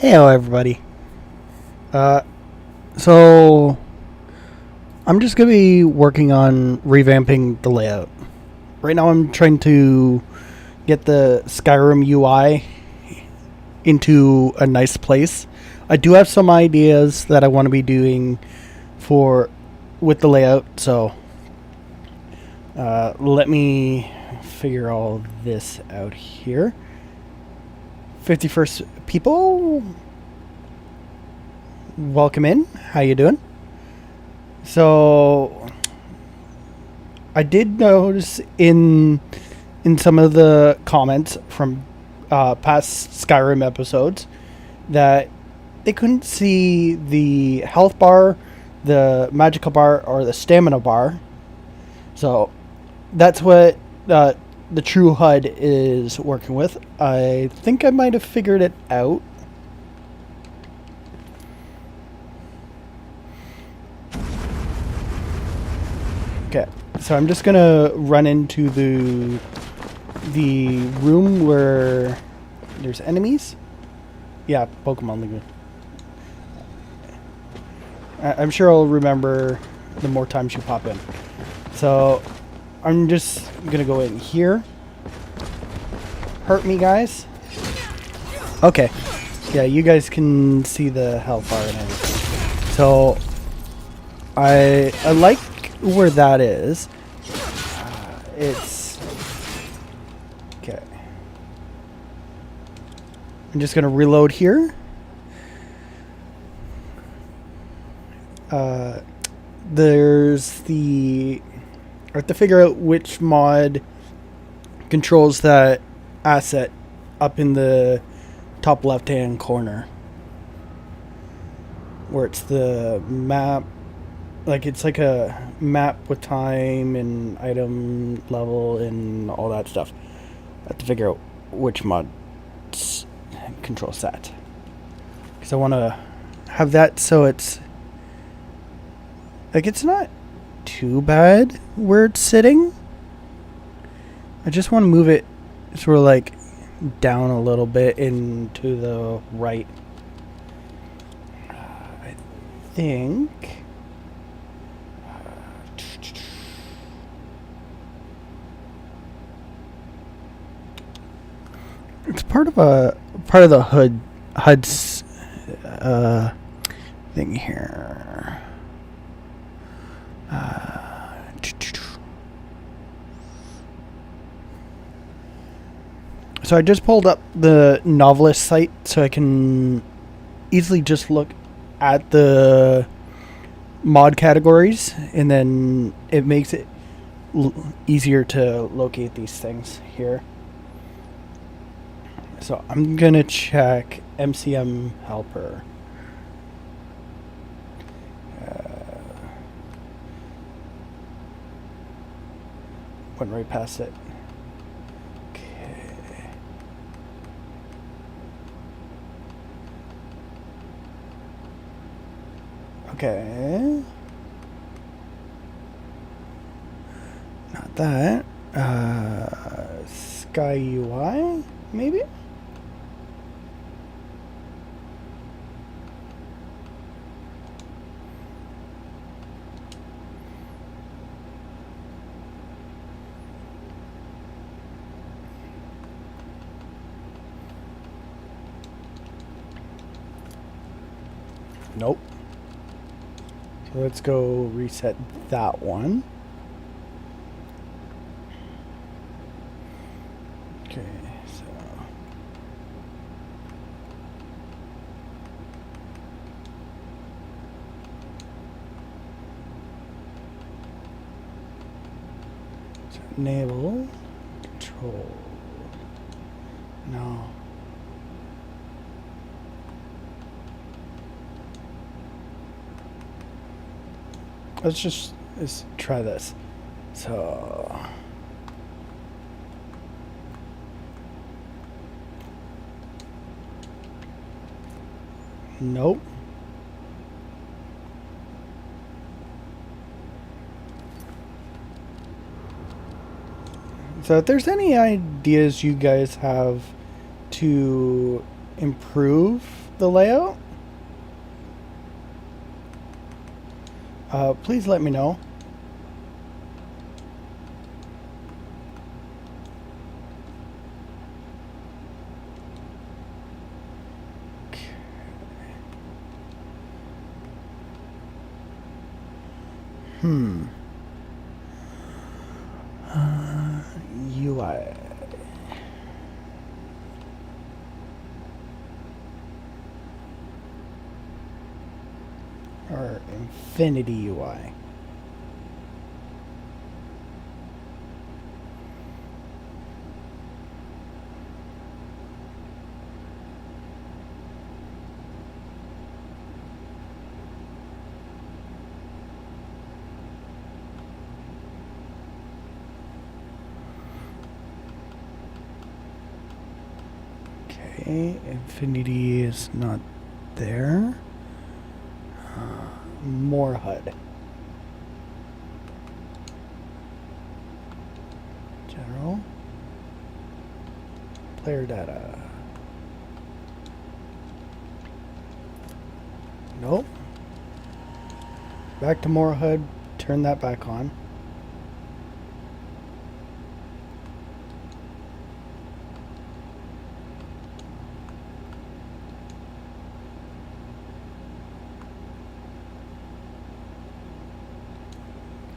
Hello, everybody. Uh, so I'm just gonna be working on revamping the layout. Right now, I'm trying to get the Skyrim UI into a nice place. I do have some ideas that I want to be doing for with the layout. So let me figure all this out here. 51st people, welcome in. How you doing? So I did notice in some of the comments from past Skyrim episodes that they couldn't see the health bar, the magical bar, or the stamina bar. So that's what the true HUD is working with. I think I might have figured it out. Okay, so I'm just gonna run into the room where there's enemies. Yeah, Pokemon Lagoon. I'm sure I'll remember the more times you pop in. So I'm just gonna go in here. Hurt me, guys. Okay. Yeah, you guys can see the health bar and everything. So I like where that is. It's okay. I'm just gonna reload here. There's the I have to figure out which mod controls that asset up in the top left hand corner where it's the map, like it's like a map with time and item level and all that stuff. I have to figure out which mod controls that, because I want to have that so it's like it's not too bad where it's sitting. I just want to move it sort of like down a little bit into the right. I think it's part of the HUD's thing here. So I just pulled up the Novelist site so I can easily just look at the mod categories, and then it makes it easier to locate these things here. So I'm gonna check MCM helper. Went right past it. Okay. Not that. Sky UI, maybe? Nope. So let's go reset that one. Okay, so enable control. No. Let's try this. So nope. So if there's any ideas you guys have to improve the layout? Please let me know. UI. Or Infinity UI. Okay, Infinity is not there. More HUD. General. Player data. Nope. Back to more HUD. Turn that back on.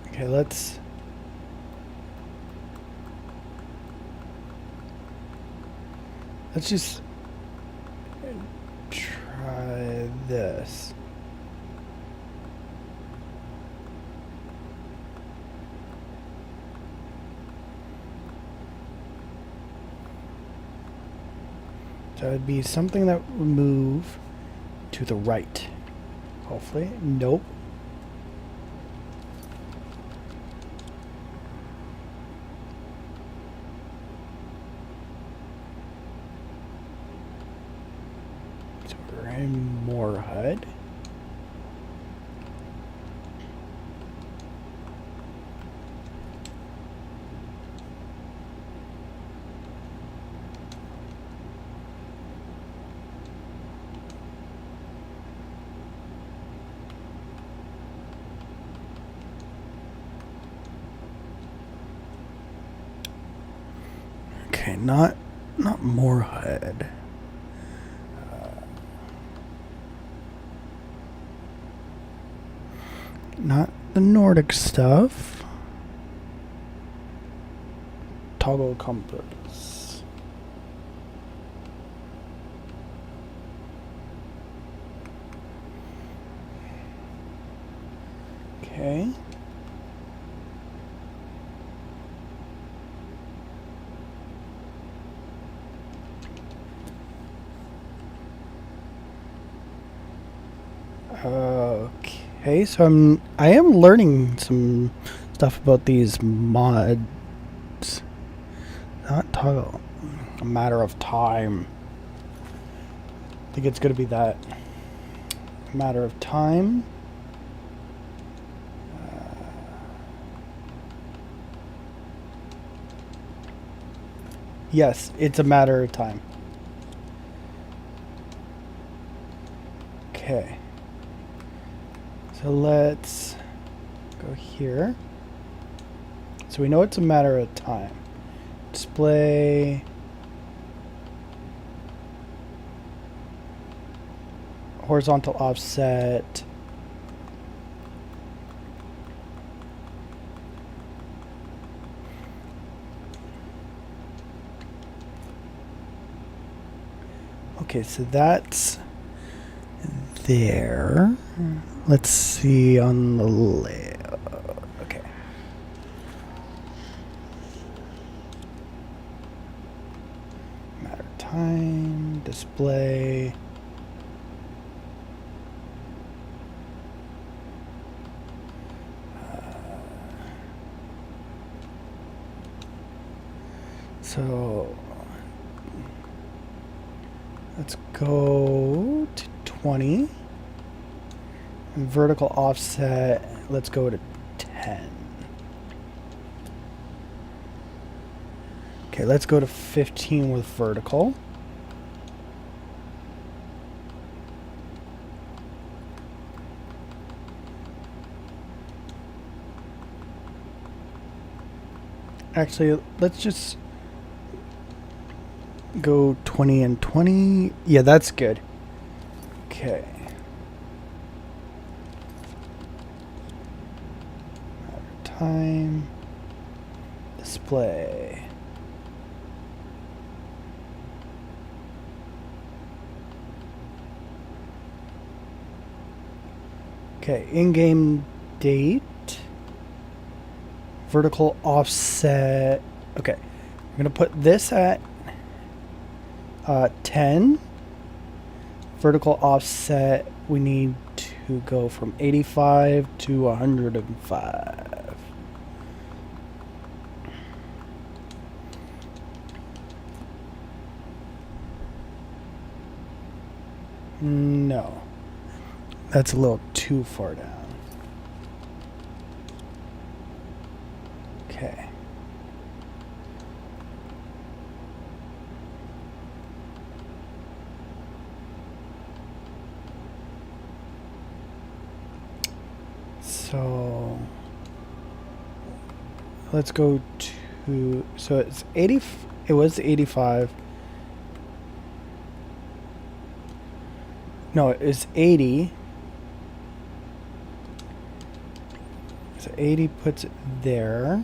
Okay, let's just try this. So it'd be something that would move to the right. Hopefully. Nope. And more HUD. Okay, not more HUD. Not the Nordic stuff. Toggle compass. Okay. Okay, so I am learning some stuff about these mods. Not toggle. A matter of time. I think it's gonna be that. A matter of time. Yes, it's a matter of time. Okay. So let's go here. So we know it's a matter of time. Display. Horizontal offset. Okay, so that's there. Let's see on the layout. Okay. Matter of time, display. So let's go to 20. And vertical offset, let's go to 10. Okay, let's go to 15 with vertical. Actually, let's just go 20 and 20. Yeah, that's good. Okay. Time. Display. Okay, in-game date. Vertical offset. Okay, I'm gonna put this at 10. Vertical offset, we need to go from 85 to 105. No, that's a little too far down. Okay. So let's go to, so it's 80, it was 85. No, it was 80. So 80 puts it there.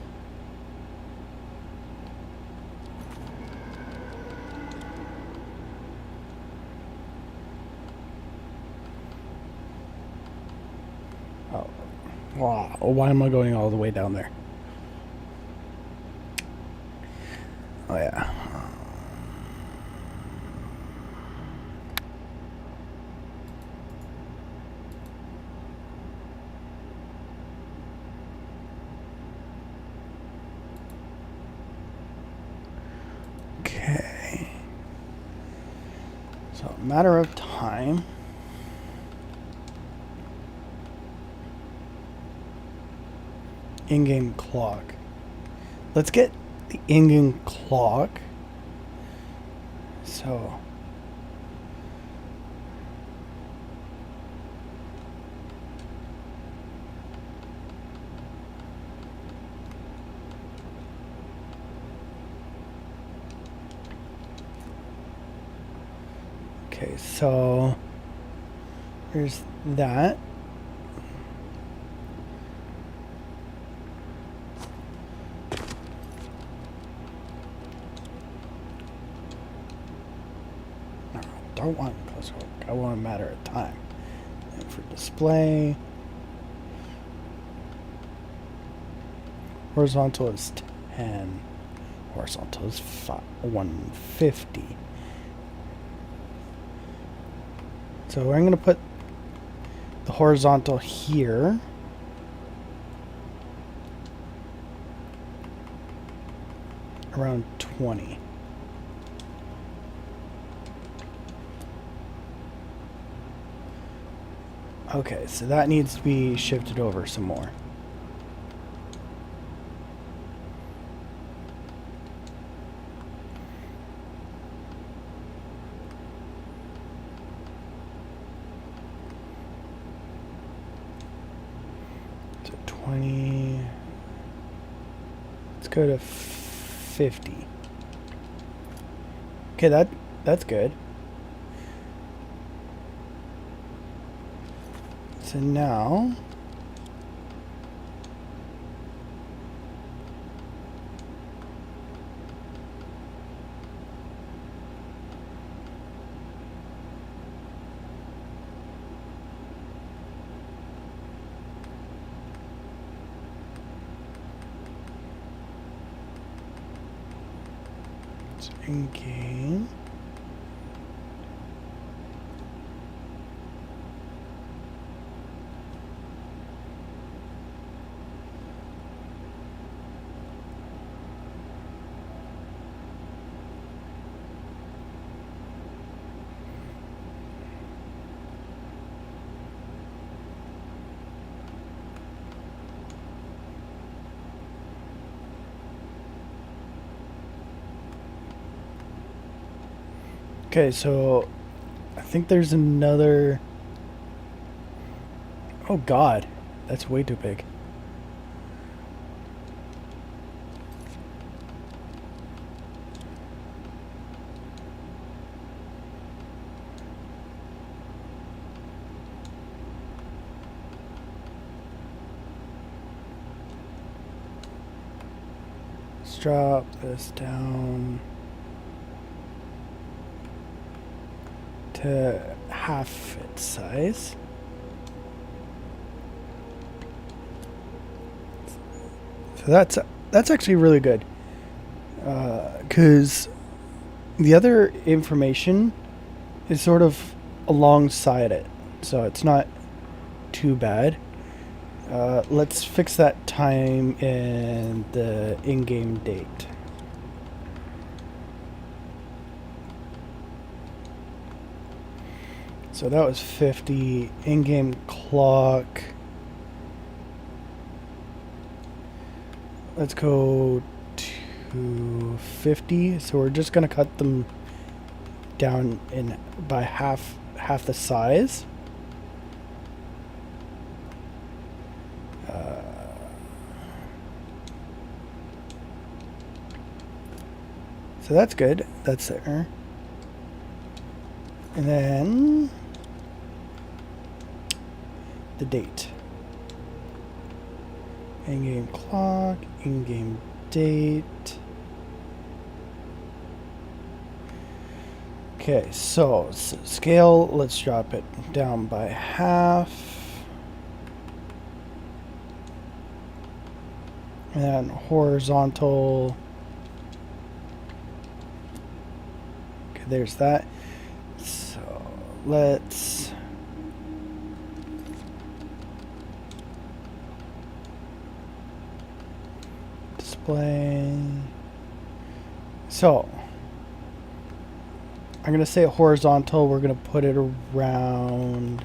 Oh, wow. Why am I going all the way down there? Oh, yeah. Okay. So, matter of time. In-game clock. Let's get the in-game clock. So okay, so there's that. I don't want close hook. I want a matter of time. And for display, horizontal is 10. Horizontal is 150. So I'm going to put the horizontal here. Around 20. Okay, so that needs to be shifted over some more. So 20. Let's go to 50. Okay, that's good. So now it's in game. Okay, so I think there's another. Oh God, that's way too big. drop this down to half its size. So that's actually really good, because the other information is sort of alongside it, so it's not too bad. Let's fix that time and the in-game date. So that was 50. In-game clock. Let's go to 50. So we're just going to cut them down by half the size. So that's good. That's there. And then the date. In-game clock, in-game date. Okay, so scale, let's drop it down by half. And then horizontal. Okay, there's that. So let's display. So I'm going to say horizontal. We're going to put it around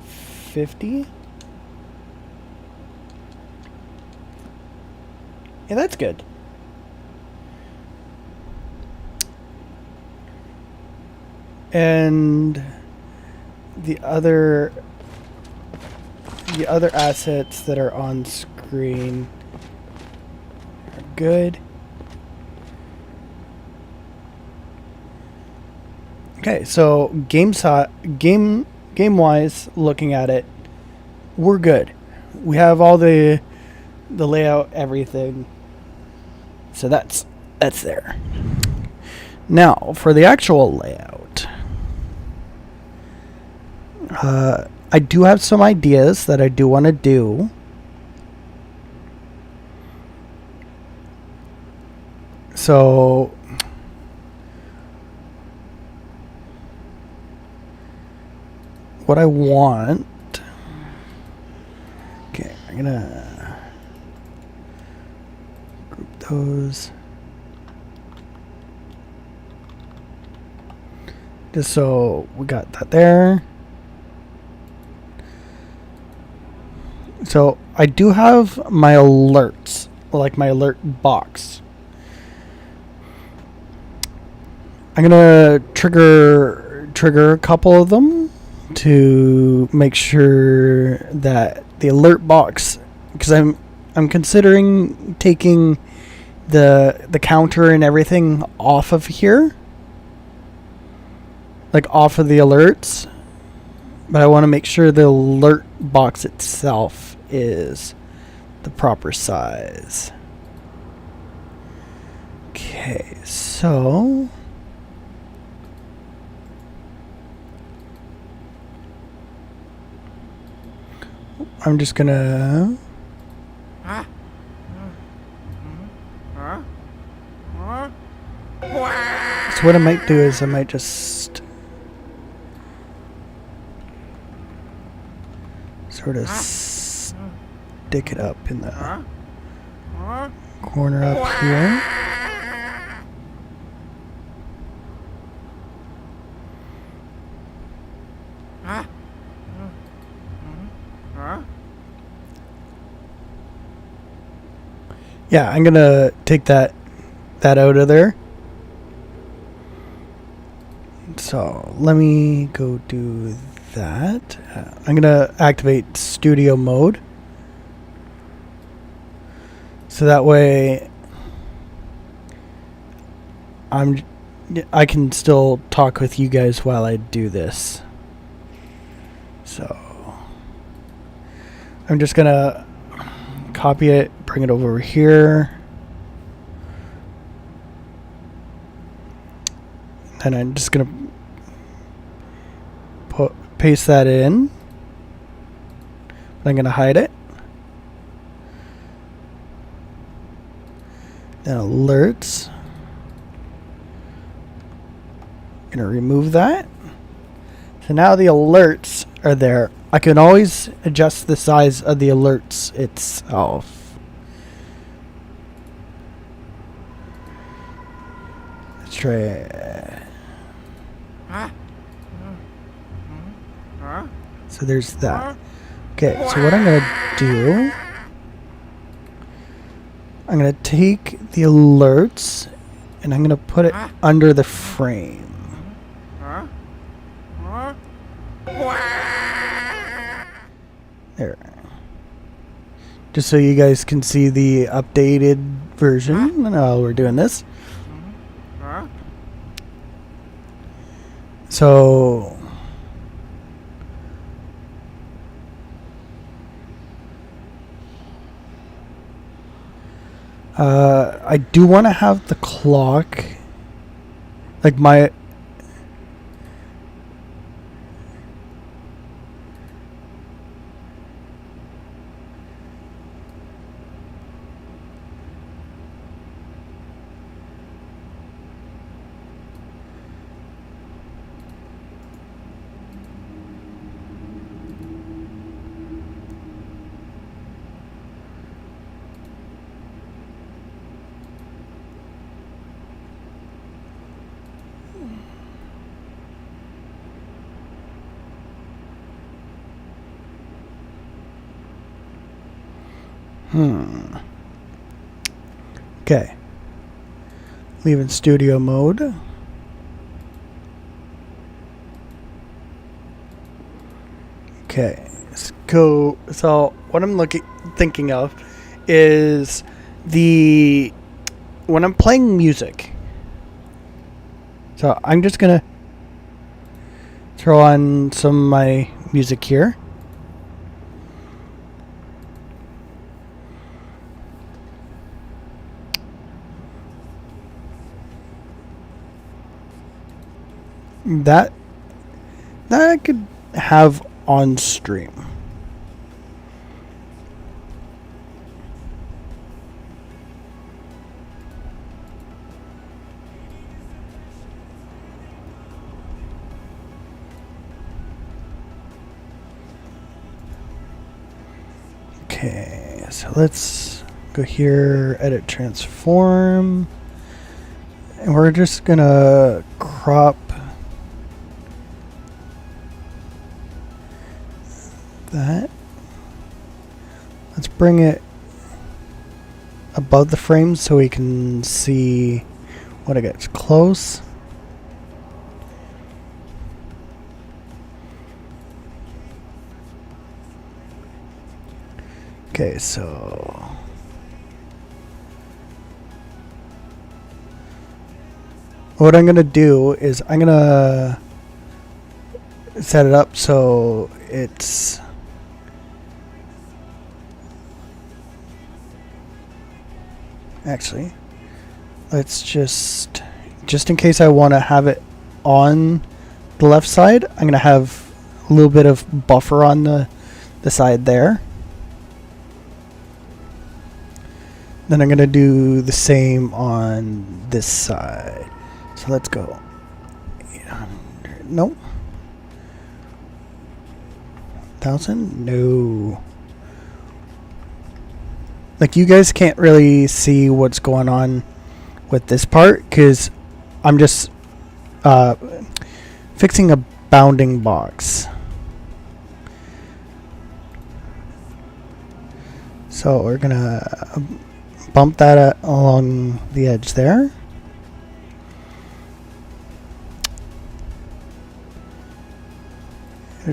50. Yeah, that's good. And the other assets that are on screen are good. Okay, so game-wise, looking at it, we're good. We have all the layout, everything. So that's there. Now, for the actual layout, I do have some ideas that I do want to do. So what I want, okay, I'm gonna group those just so we got that there. So I do have my alerts, like my alert box. I'm gonna trigger a couple of them to make sure that the alert box, because I'm considering taking the counter and everything off of here, like off of the alerts, but I want to make sure the alert box itself is the proper size. Okay, so I'm just gonna so what I might do is I might just sort of stick it up in the corner up here. Yeah, I'm gonna take that out of there. So let me go do that. I'm gonna activate studio mode, so that way I can still talk with you guys while I do this. So I'm just gonna copy it, bring it over here. And I'm just gonna paste that in. I'm gonna hide it. Then alerts. Gonna remove that. So now the alerts are there. I can always adjust the size of the alerts itself. Let's try it. So there's that. Okay, so what I'm going to do, I'm going to take the alerts and I'm going to put it under the frame. There. Just so you guys can see the updated version while we're doing this. So I do want to have the clock, like my Okay. Leaving studio mode. Okay. Let's go. So what I'm thinking of is when I'm playing music. So I'm just gonna throw on some of my music here. That I could have on stream. Okay, so let's go here, edit transform, and we're just gonna crop that. Let's bring it above the frame so we can see when it gets close. Okay, so what I'm gonna do is I'm gonna set it up so it's actually, let's just in case I want to have it on the left side, I'm going to have a little bit of buffer on the side there. Then I'm going to do the same on this side. So let's go 800. Nope. 1,000? No. Like, you guys can't really see what's going on with this part because I'm just fixing a bounding box. So we're gonna bump that along the edge there.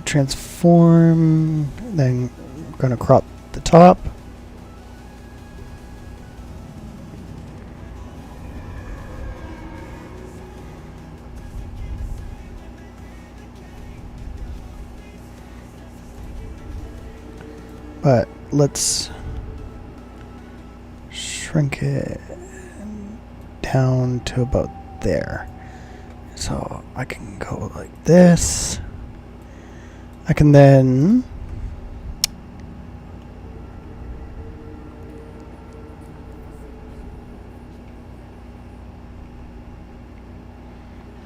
Transform, then we're gonna crop the top. But let's shrink it down to about there. So I can go like this. I can then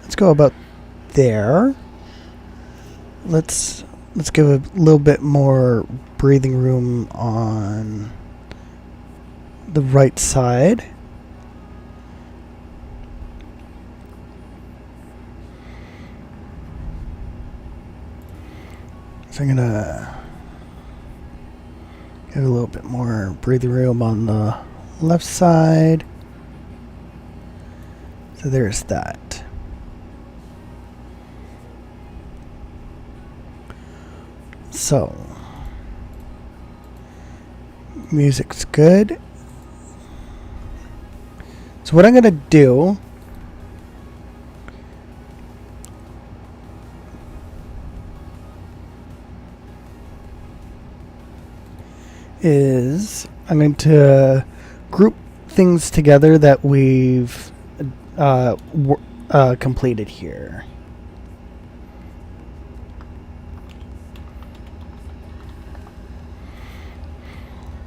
let's go about there. Let's give a little bit more breathing room on the right side. So I'm gonna give a little bit more breathing room on the left side. So there's that. So music's good. So what I'm gonna do is I'm going to group things together that we've completed here.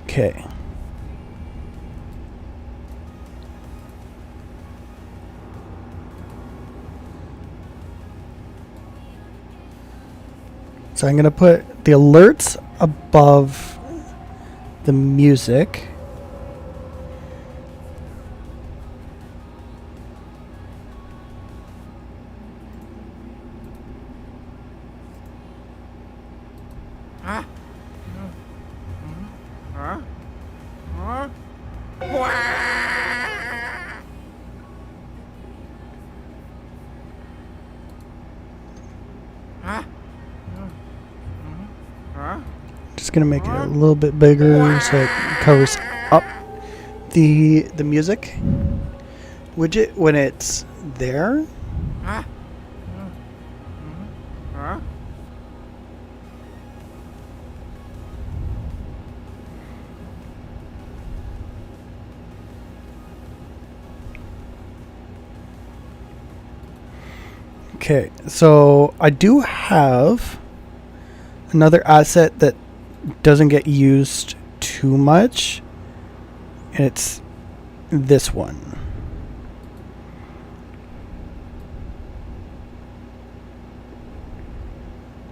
Okay. So I'm going to put the alerts above the music. Just gonna make it a little bit bigger so it covers up the music widget when it's there. Okay, so I do have another asset that doesn't get used too much, and it's this one.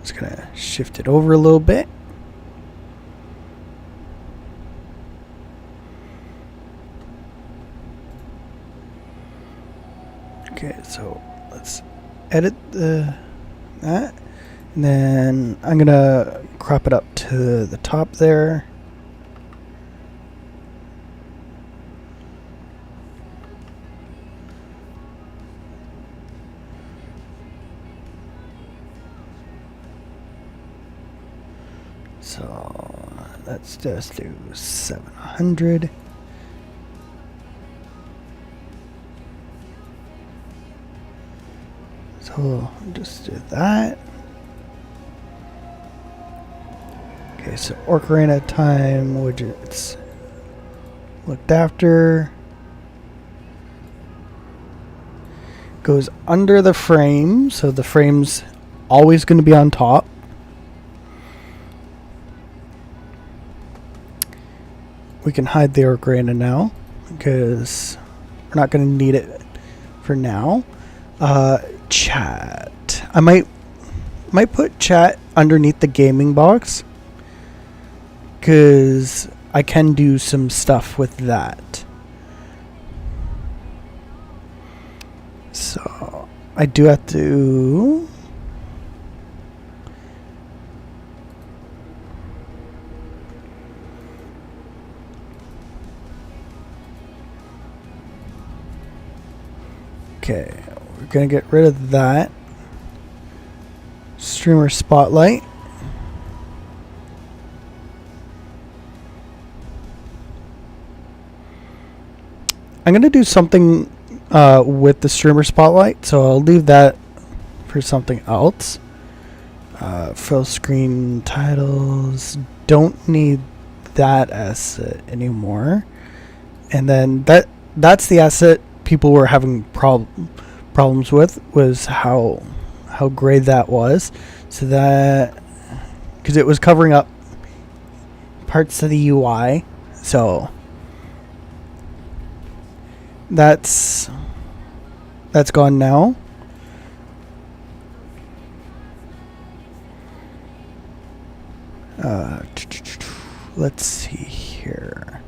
Just gonna shift it over a little bit. Okay, so let's edit that, and then I'm gonna crop it up to the top there. So let's just do 700. So we'll just do that. Okay, so Ocarina Time widgets looked after. Goes under the frame, so the frame's always going to be on top. We can hide the Ocarina now because we're not going to need it for now. Chat. I might put chat underneath the gaming box because I can do some stuff with that. So I do have to okay, we're gonna get rid of that streamer spotlight. I'm gonna do something with the streamer spotlight, so I'll leave that for something else. Full screen titles, don't need that asset anymore. And then that's the asset people were having problems with was how gray that was. So that, because it was covering up parts of the UI, so that's gone now. Let's see here.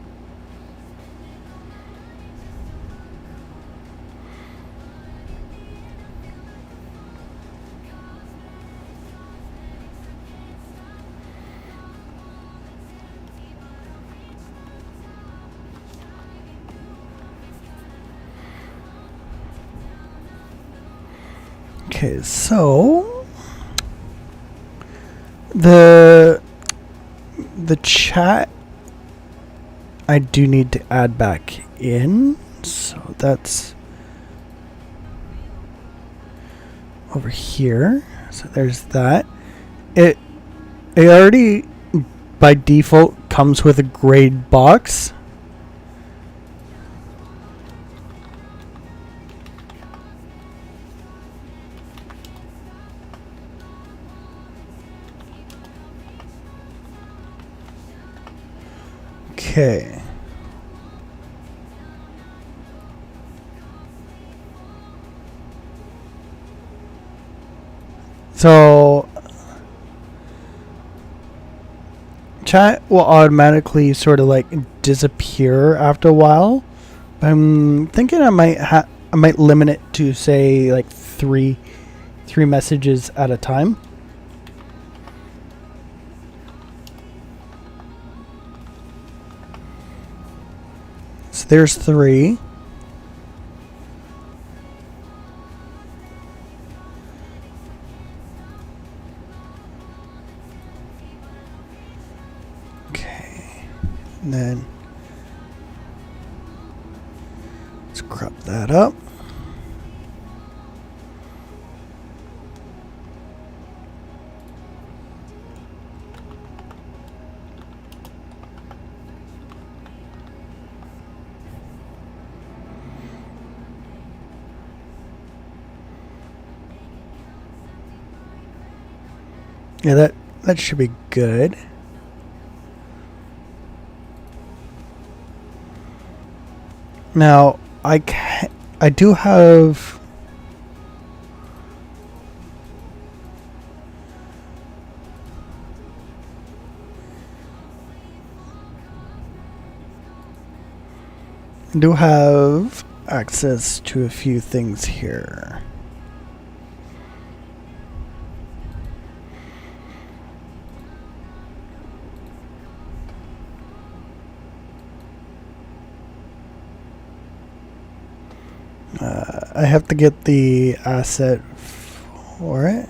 Okay, so the chat I do need to add back in, so that's over here. So there's that. It already by default comes with a grade box. Okay. So chat will automatically sort of like disappear after a while. I'm thinking I might limit it to say like three messages at a time. So there's 3. Okay. And then let's crop that up. Yeah, that should be good. Now, I do have access to a few things here. I have to get the asset for it.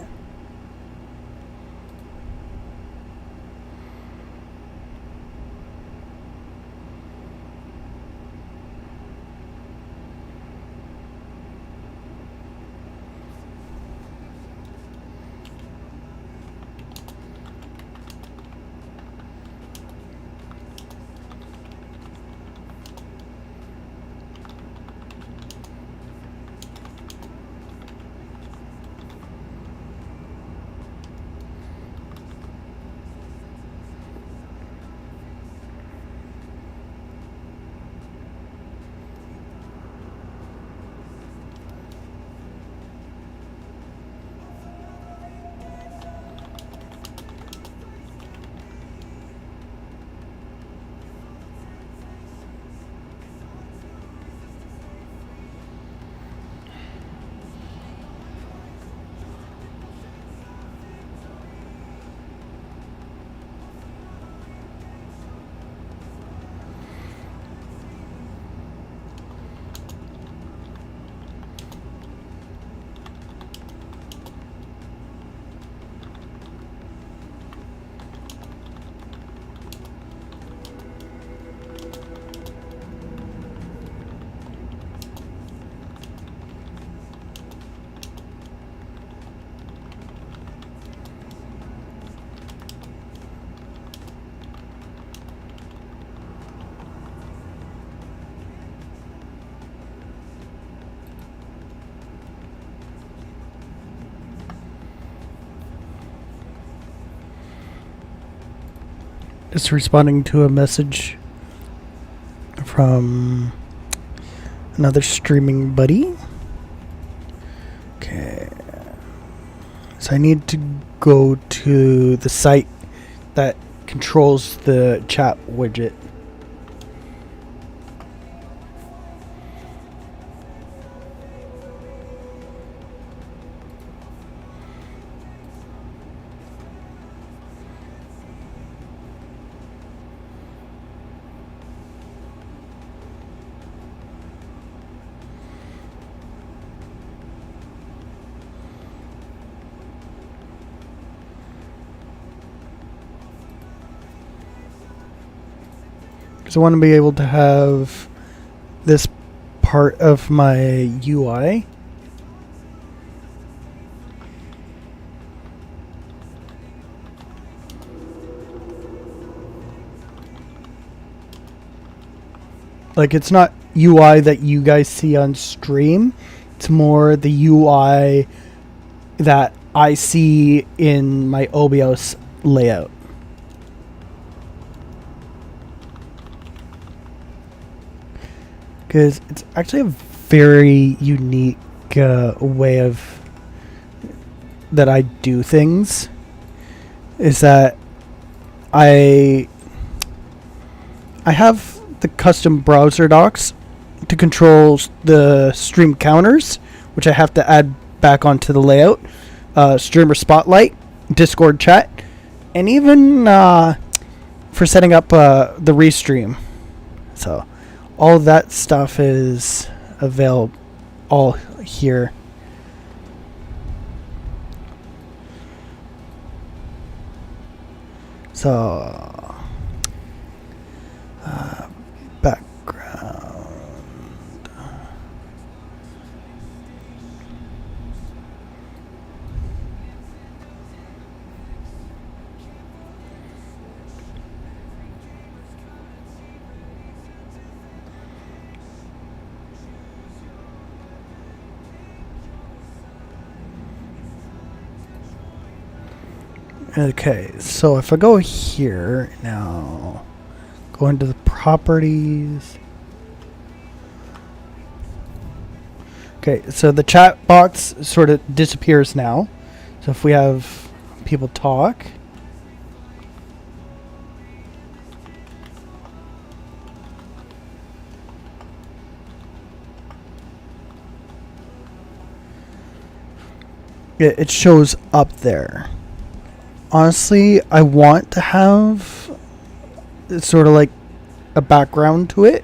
Just responding to a message from another streaming buddy. Okay. So I need to go to the site that controls the chat widget. Because I want to be able to have this part of my UI like it's not UI that you guys see on stream. It's more the UI that I see in my OBS layout. Because it's actually a very unique way of that I do things. Is that I have the custom browser docs to control the stream counters, which I have to add back onto the layout. Streamer spotlight, Discord chat, and even for setting up the restream. So all that stuff is available all here. So background. Okay, so if I go here now, go into the properties. Okay, so the chat box sort of disappears now. So if we have people talk. It shows up there. Honestly, I want to have sort of like a background to it.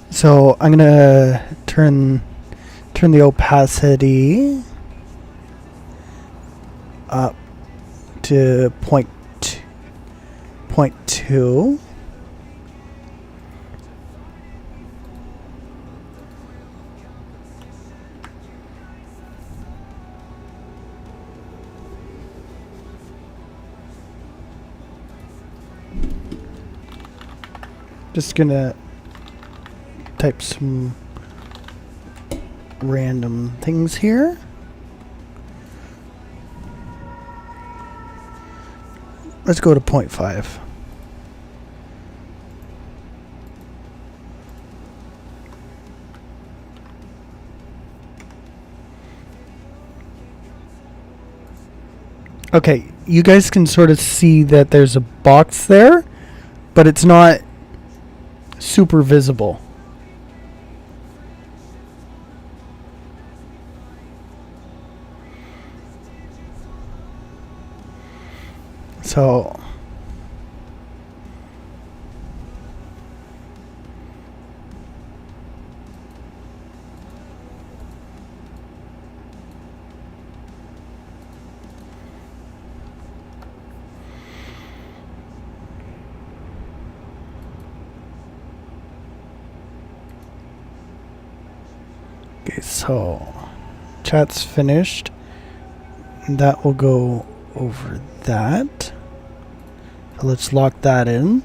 So I'm gonna turn the opacity up to 0.2. Just gonna type some random things here. Let's go to 0.5. Okay, you guys can sort of see that there's a box there, but it's not super visible. So okay, so chat's finished. That will go over that. So let's lock that in.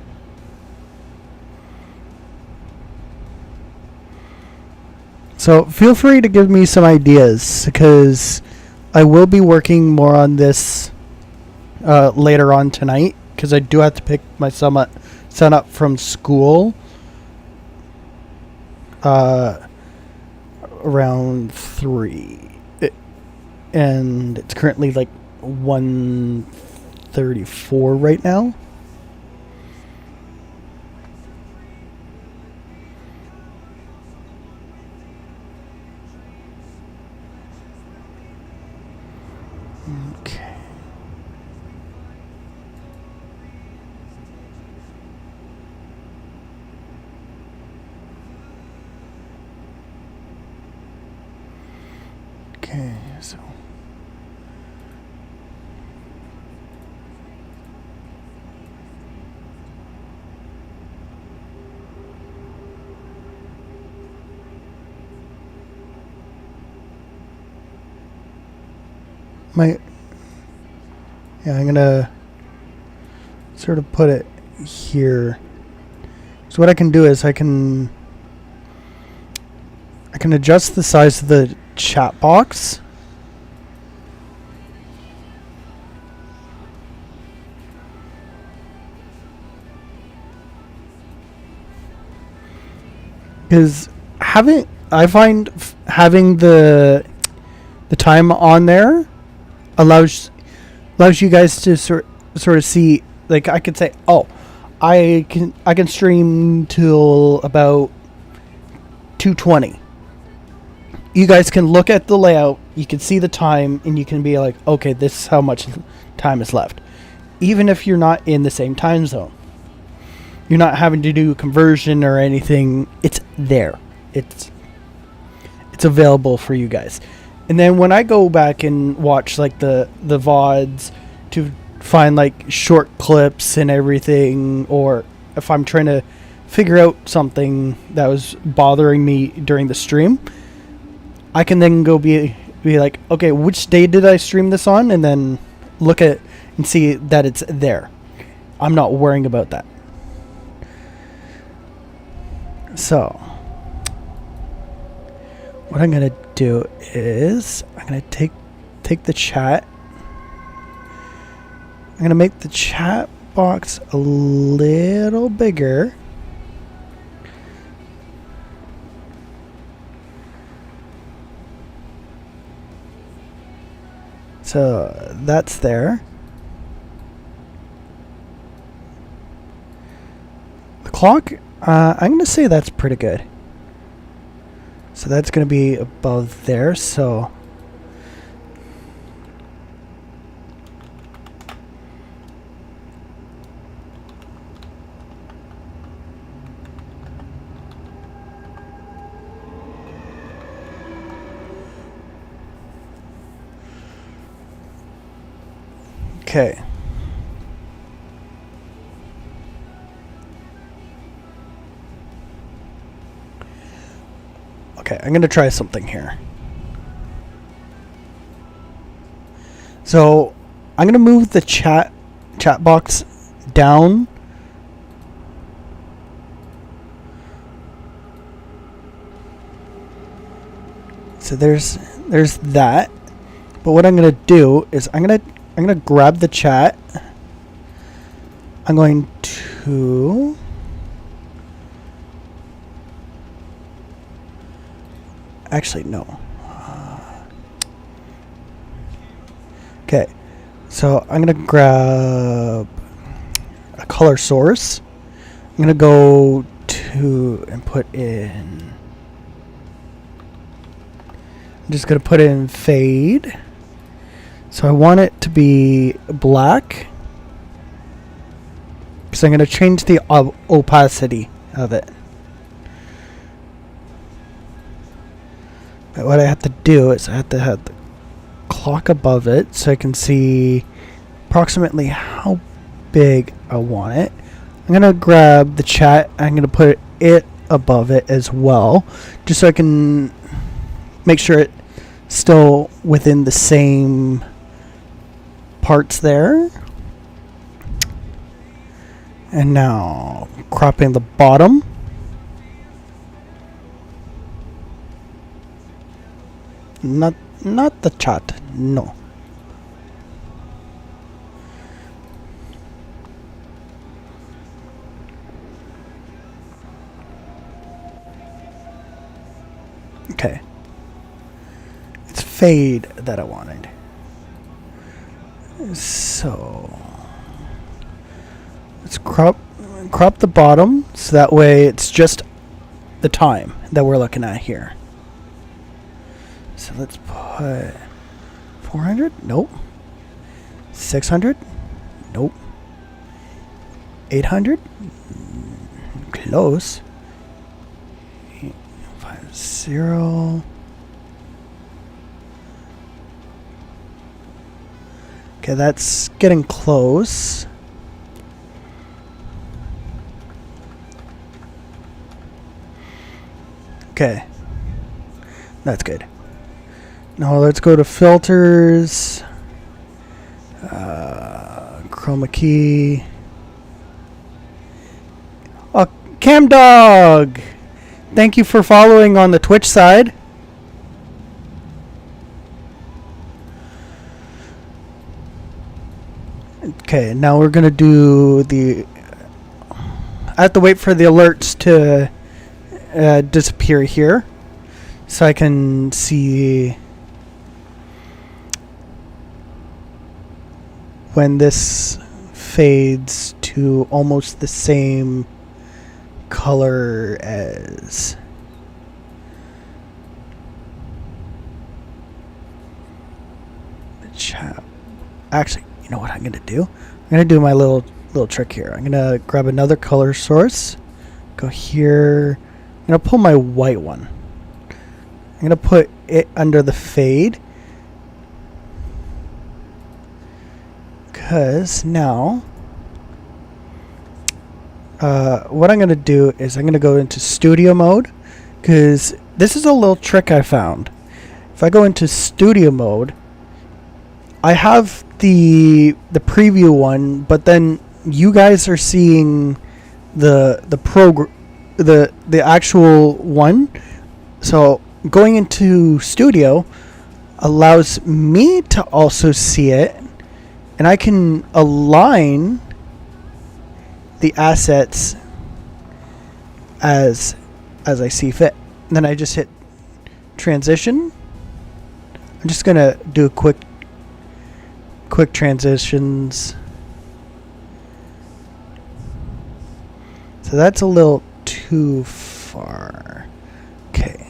So feel free to give me some ideas, because I will be working more on this later on tonight, because I do have to pick my son up from school around 3, and it's currently like 1:34 right now. Okay. Okay, so I'm gonna sort of put it here. So what I can do is I can adjust the size of the chat box. Because I find having the time on there allows you guys to sort of see, like, I could say, oh, I can stream till about 2:20. You guys can look at the layout, you can see the time, and you can be like, okay, this is how much time is left. Even if you're not in the same time zone, you're not having to do conversion or anything. It's there. It's available for you guys. And then when I go back and watch like the VODs to find like short clips and everything, or if I'm trying to figure out something that was bothering me during the stream, I can then go be like, okay, which day did I stream this on? And then look at and see that it's there. I'm not worrying about that. So what I'm going to do is I'm going to take the chat. I'm going to make the chat box a little bigger. So that's there. The clock, I'm going to say that's pretty good. So that's going to be above there. So okay. Okay, I'm going to try something here. So I'm going to move the chat box down. So there's that. But what I'm going to do is I'm going to grab the chat. I'm going to actually no. Okay. So I'm going to grab a color source. I'm going to go to and put in, I'm just going to put in fade. So I want it to be black, because I'm going to change the opacity of it. But what I have to do is I have to have the clock above it so I can see approximately how big I want it. I'm going to grab the chat. I'm going to put it above it as well, just so I can make sure it's still within the same parts there. And now cropping the bottom. Not the chat, no. Okay. It's fade that I wanted. So let's crop the bottom so that way it's just the time that we're looking at here. So let's put 400? Nope. 600? Nope. 800? Close. 850. Okay, that's getting close. Okay. That's good. Now let's go to filters. Chroma key. Oh, Cam Dog! Thank you for following on the Twitch side. Okay, now we're gonna do the... I have to wait for the alerts to disappear here so I can see when this fades to almost the same color as the chat. Actually, you know what I'm gonna do? I'm gonna do my little trick here. I'm gonna grab another color source, go here. I'm gonna pull my white one. I'm gonna put it under the fade, because now what I'm gonna do is I'm gonna go into studio mode, because this is a little trick I found. If I go into studio mode, I have the preview one, but then you guys are seeing the actual one. So going into studio allows me to also see it, and I can align the assets as I see fit. And then I just hit transition. I'm just gonna do a quick transitions. So that's a little too far. Okay.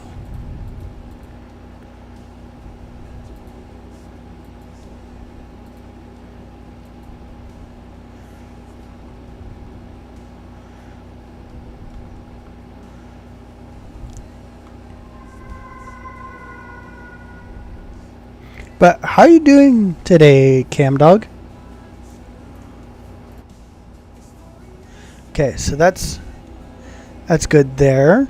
But how are you doing today, Cam Dog? Okay, so that's good there.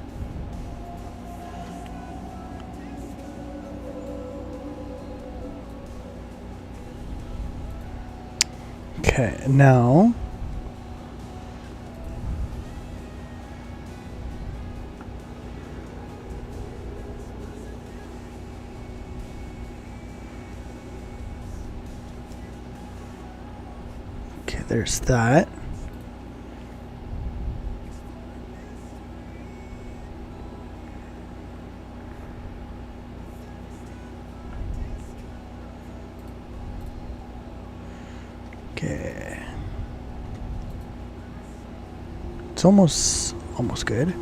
Okay, now there's that. Okay. It's almost good.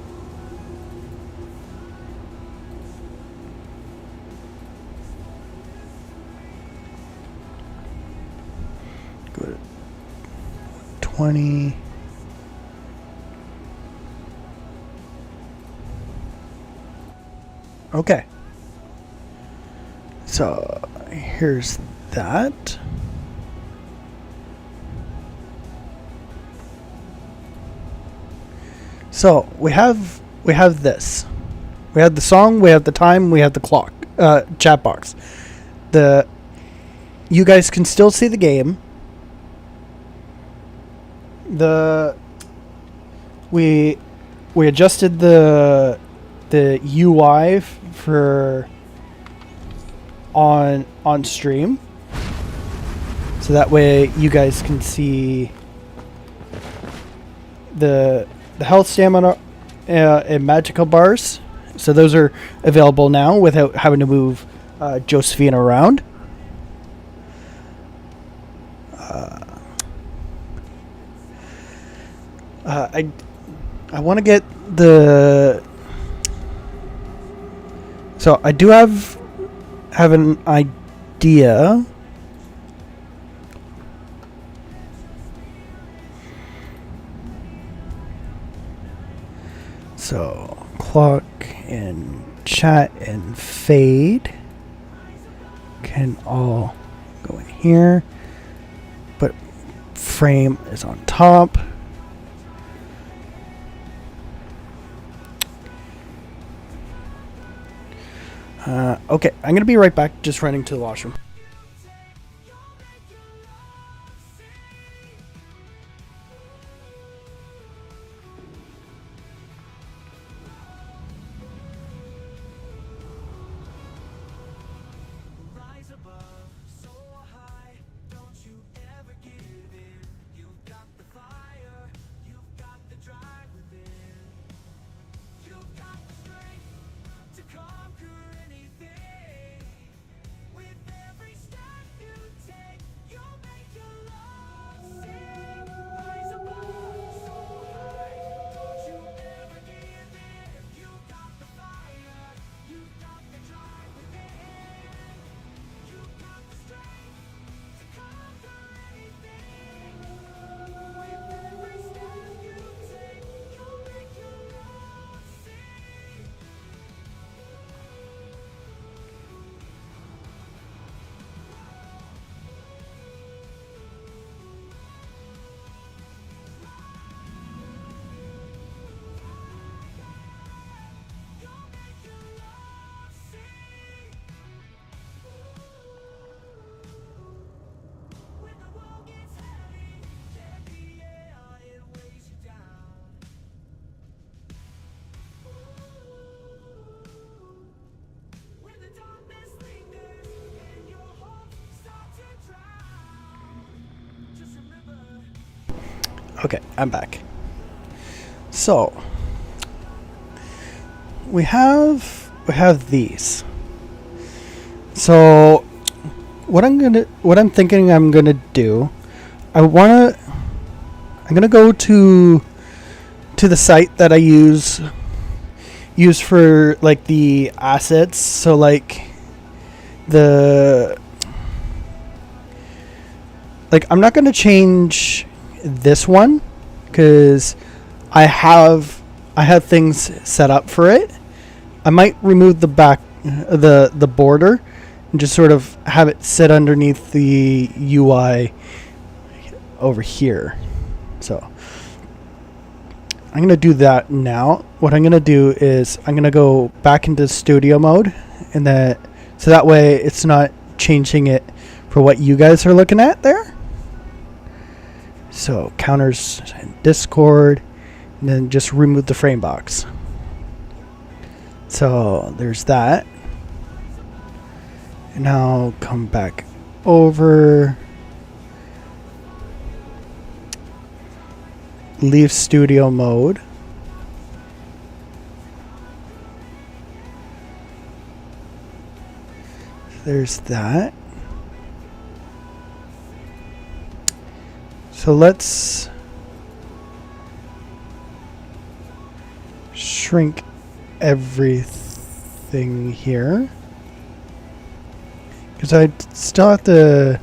Good. 20. Okay. So here's that. So we have this. We have the song, we have the time, we have the clock, chat box. You guys can still see the game. We adjusted the UI for on stream, so that way you guys can see the health, stamina, and magical bars. So those are available now without having to move Josephine around. I want to get the. So I do have an idea. So clock and chat and fade can all go in here, but frame is on top. Okay, I'm gonna be right back, just running to the washroom. Okay, I'm back. So we have these. So what I'm thinking I'm gonna do, I'm gonna go to the site that I use for like the assets. So like I'm not gonna change this one because I have things set up for it. I might remove the back the border and just sort of have it sit underneath the UI over here. So I'm gonna do that now. What I'm gonna do is I'm gonna go back into studio mode, and so that way it's not changing it for what you guys are looking at there. So counters and Discord, and then just remove the frame box. So there's that. And now come back over, leave studio mode. There's that. So let's shrink everything here, because I still have to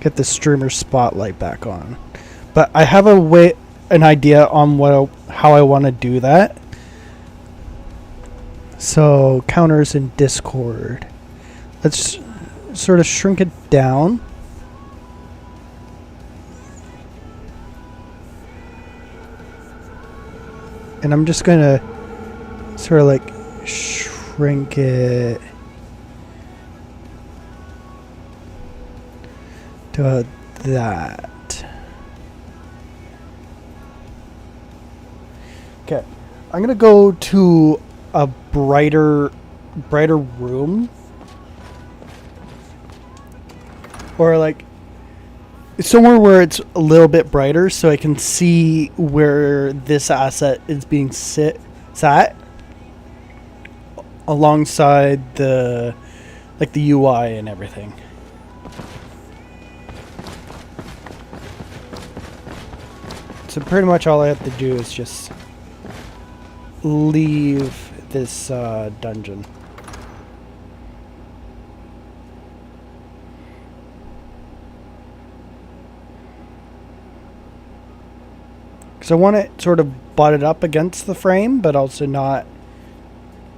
get the streamer spotlight back on, but I have an idea on how I want to do that. So counters in Discord, let's sort of shrink it down. And I'm just gonna sort of like shrink it to that. Okay, I'm gonna go to a brighter room, or like somewhere where it's a little bit brighter, so I can see where this asset is being sat. alongside the like the UI and everything. So pretty much all I have to do is just leave this dungeon. Because I want it sort of butted up against the frame, but also not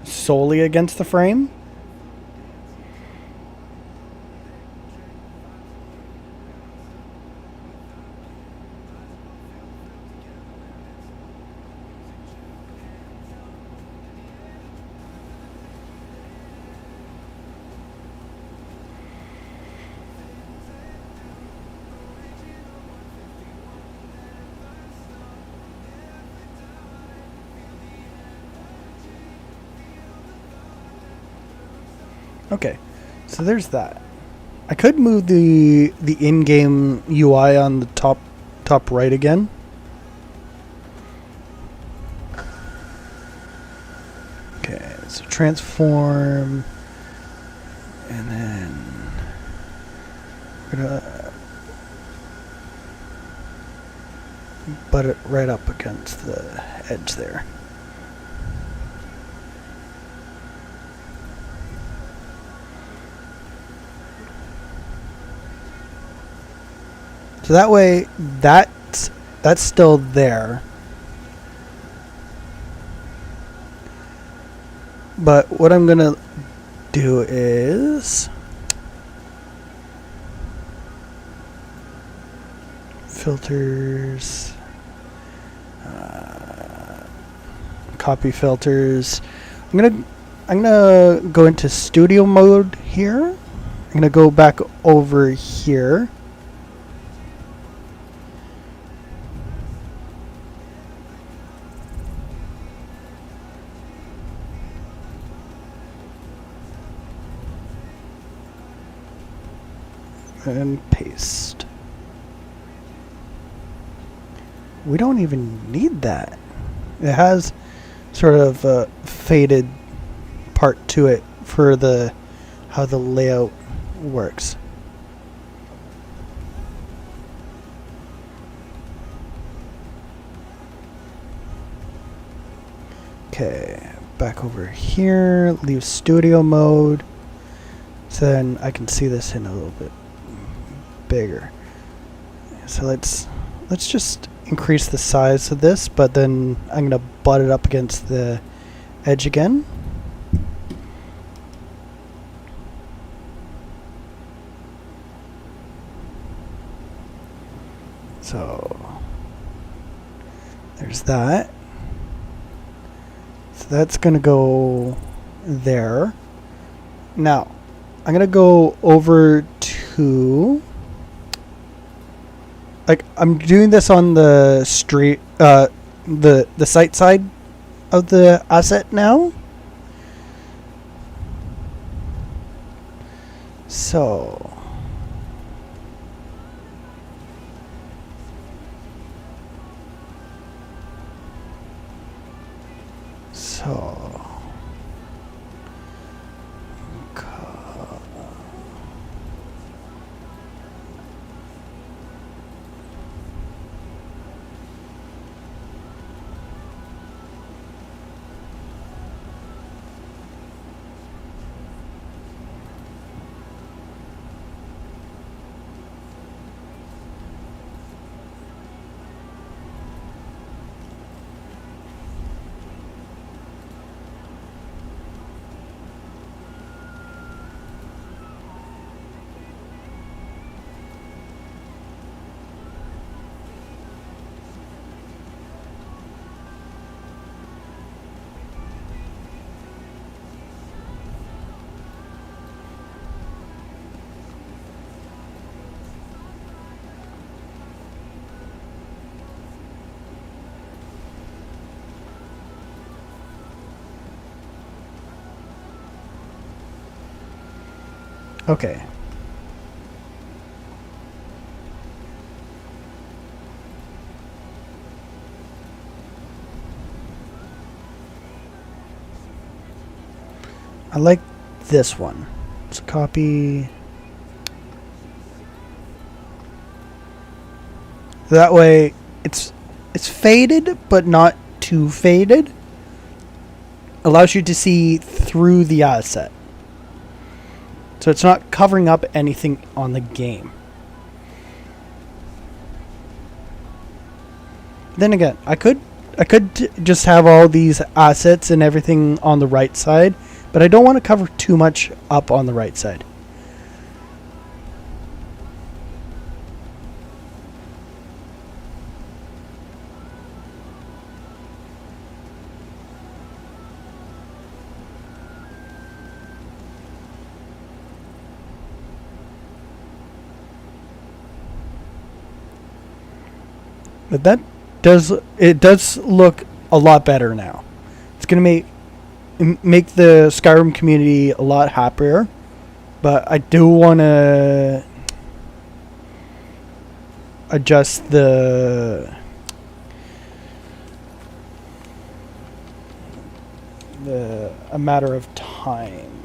solely against the frame. Okay, so there's that. I could move the in-game UI on the top right again. Okay, so transform, and then we're gonna butt it right up against the edge there. So that way, that's still there. But what I'm gonna do is filters, copy filters. I'm gonna go into studio mode here. I'm gonna go back over here. And paste. We don't even need that. It has sort of a faded part to it for how the layout works. Okay, back over here, leave studio mode. So then I can see this in a little bit bigger. So let's just increase the size of this, but then I'm gonna butt it up against the edge again. So there's that. So that's gonna go there. Now I'm gonna go over to, like, I'm doing this on the street, the site side of the asset now. So okay. I like this one. Let's copy. That way it's faded, but not too faded. Allows you to see through the asset. So it's not covering up anything on the game. Then again, I could just have all these assets and everything on the right side, but I don't want to cover too much up on the right side. But it does look a lot better now. It's gonna make the Skyrim community a lot happier, but I do want to adjust a matter of time.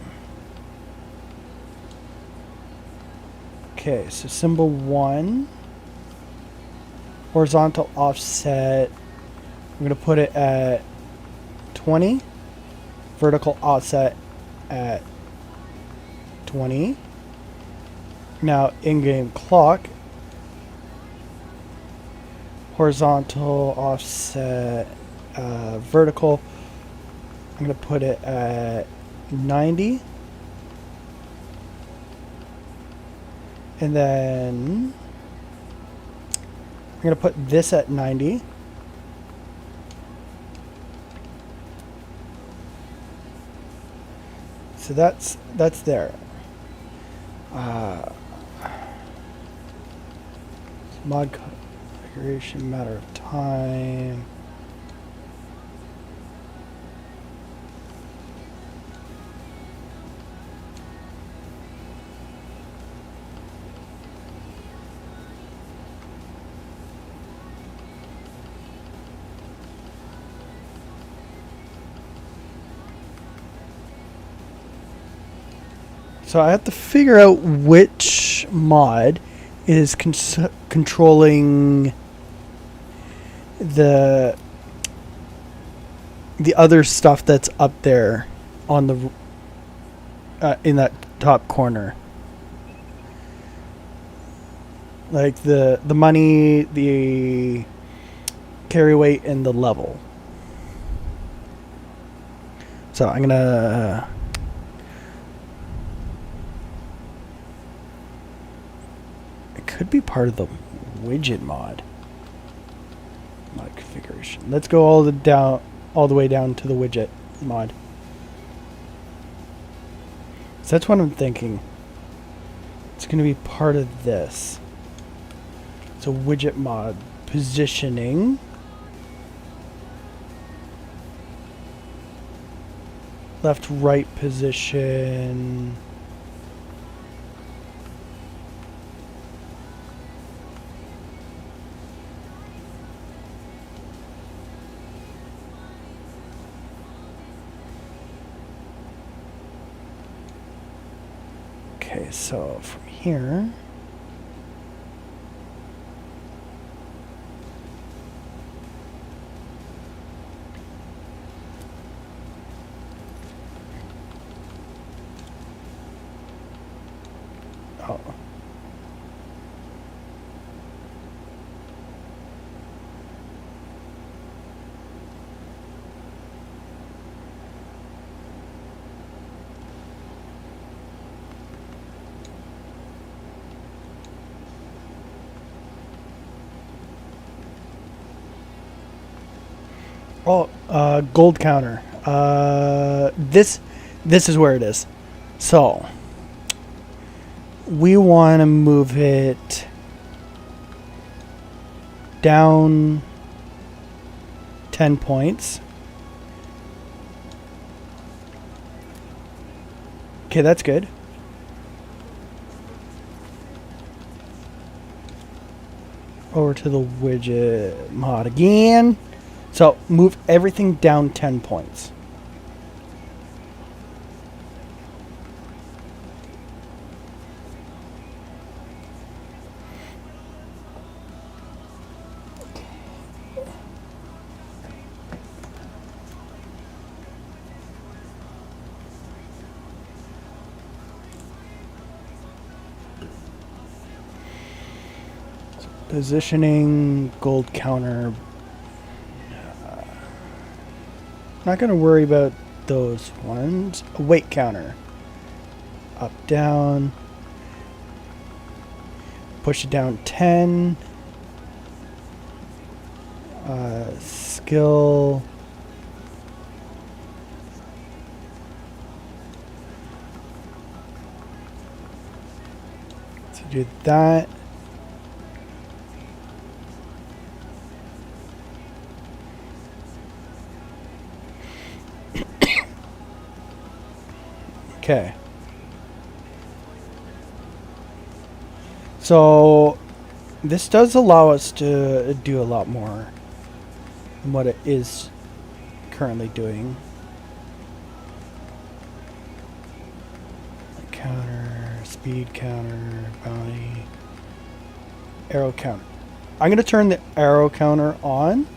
Okay, so symbol 1. Horizontal offset, I'm going to put it at 20. Vertical offset at 20. Now in-game clock, horizontal offset, vertical, I'm going to put it at 90. And then I'm going to put this at 90. So that's there. Mod configuration, matter of time. So I have to figure out which mod is controlling the other stuff that's up there on the in that top corner, like the money, the carry weight, and the level. So I'm gonna could be part of the widget mod configuration. Let's go all the way down to the widget mod. So that's what I'm thinking. It's going to be part of this. So widget mod positioning. Left right position. Okay, so from here, oh, gold counter. This is where it is. So we want to move it down 10 points. Okay, that's good. Over to the widget mod again. So move everything down 10 points. Positioning, gold counter. Not going to worry about those ones. A weight counter. Up, down. Push it down 10. Skill. So do that. Okay. So this does allow us to do a lot more than what it is currently doing. Counter, speed counter, bounty, arrow counter. I'm going to turn the arrow counter on.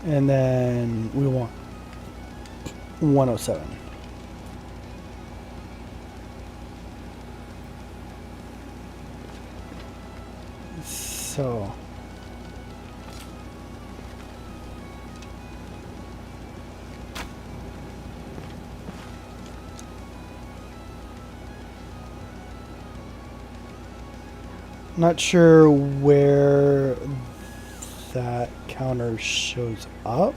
And then we want 107. So not sure where that counter shows up.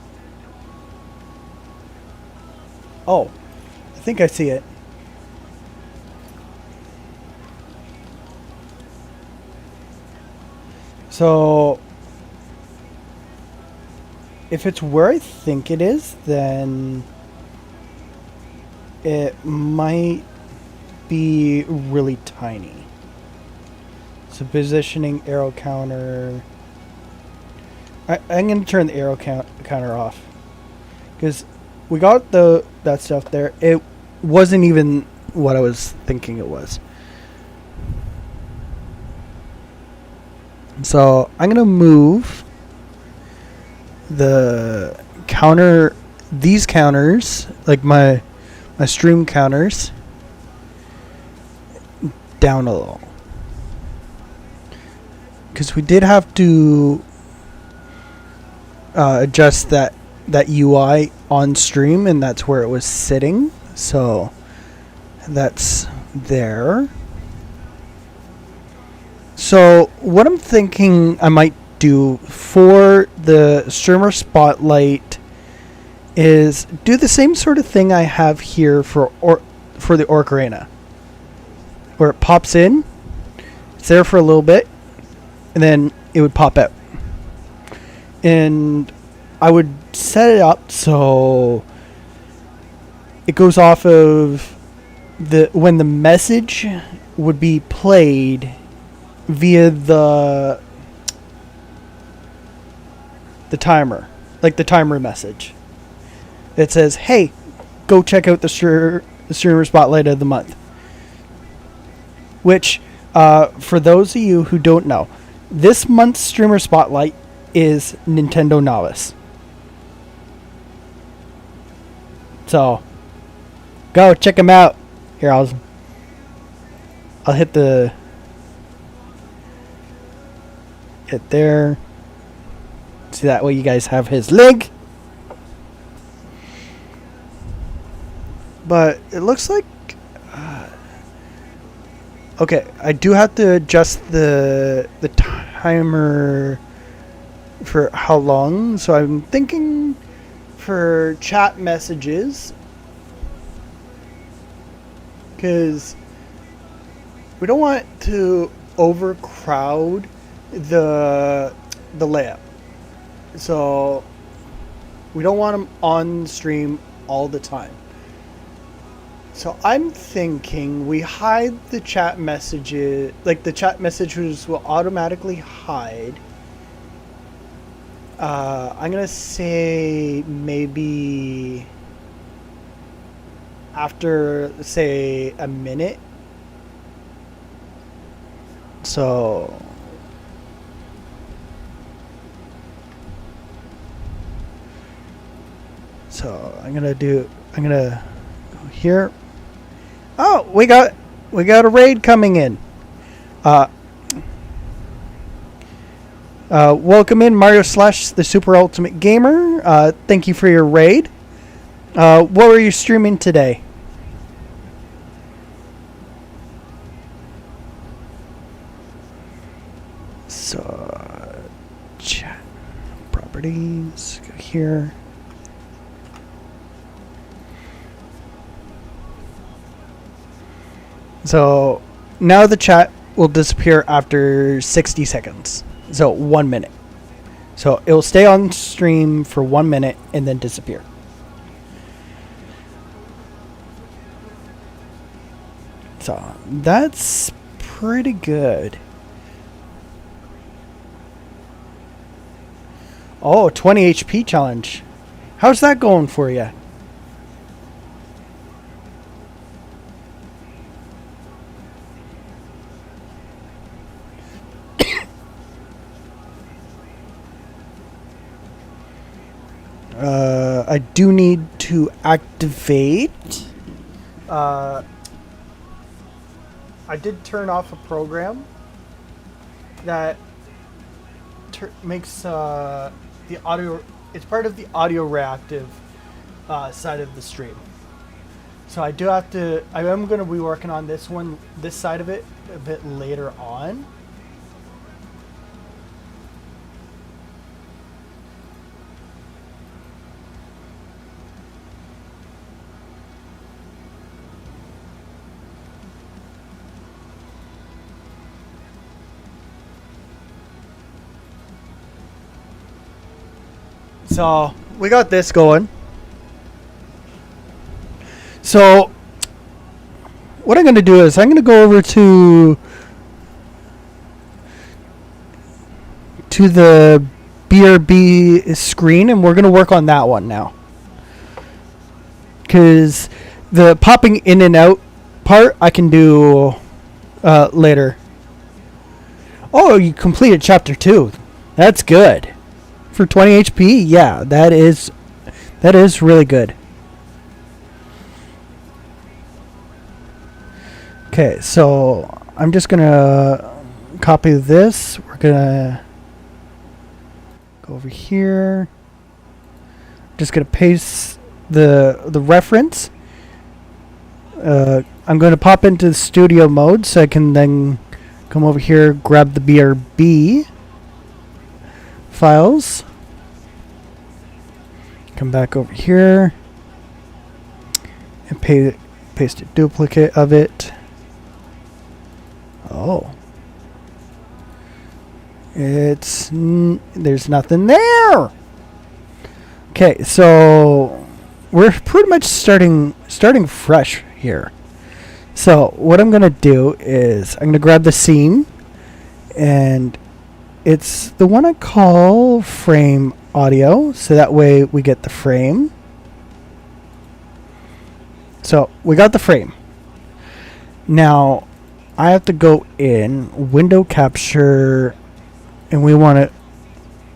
Oh, I think I see it. So if it's where I think it is, then it might be really tiny. So positioning, arrow counter. I'm going to turn the arrow counter off because we got that stuff there. It wasn't even what I was thinking it was. So I'm going to move the counter, these counters, like my stream counters, down a little. Because we did have to adjust that UI on stream, and that's where it was sitting. So that's there. So what I'm thinking I might do for the streamer spotlight is do the same sort of thing I have here for the Orc Arena, where it pops in, it's there for a little bit, and then it would pop out. And I would set it up so it goes off of when the message would be played via the timer, like the timer message. It says, "Hey, go check out the streamer spotlight of the month." Which, for those of you who don't know, this month's streamer spotlight is Nintendo Novice. So, go check them out. Here, I'll hit there. See, that way you guys have his link. But it looks like okay, I do have to adjust the timer for how long. So I'm thinking for chat messages, because we don't want to overcrowd the layout. So we don't want them on stream all the time. So I'm thinking we hide the chat messages, like the chat messages will automatically hide. I'm gonna say maybe after, say, a minute. So I'm gonna go here. Oh, we got a raid coming in. Uh, welcome in Mario Slash, the Super Ultimate Gamer. Thank you for your raid. What were you streaming today? So, chat properties, go here. So now the chat will disappear after 60 seconds. So 1 minute. So it will stay on stream for 1 minute and then disappear. So that's pretty good. Oh, 20 HP challenge. How's that going for you? I do need to activate. I did turn off a program that makes the audio. It's part of the audio reactive side of the stream. So I do have to. I am going to be working on this side of it a bit later on. So we got this going. So what I'm going to do is I'm going to go over to the BRB screen, and we're going to work on that one now. Because the popping in and out part I can do later. Oh, you completed chapter 2. That's good. For 20 HP, yeah, that is really good. Okay, so I'm just gonna copy this. We're gonna go over here. Just gonna paste the reference. I'm gonna pop into the studio mode so I can then come over here, grab the BRB files, come back over here and paste a duplicate of it. Oh, there's nothing there. Okay, so we're pretty much starting fresh here. So what I'm gonna do is I'm gonna grab the scene, and it's the one I call frame audio, so that way we get the frame. So we got the frame. Now I have to go in window capture, and we want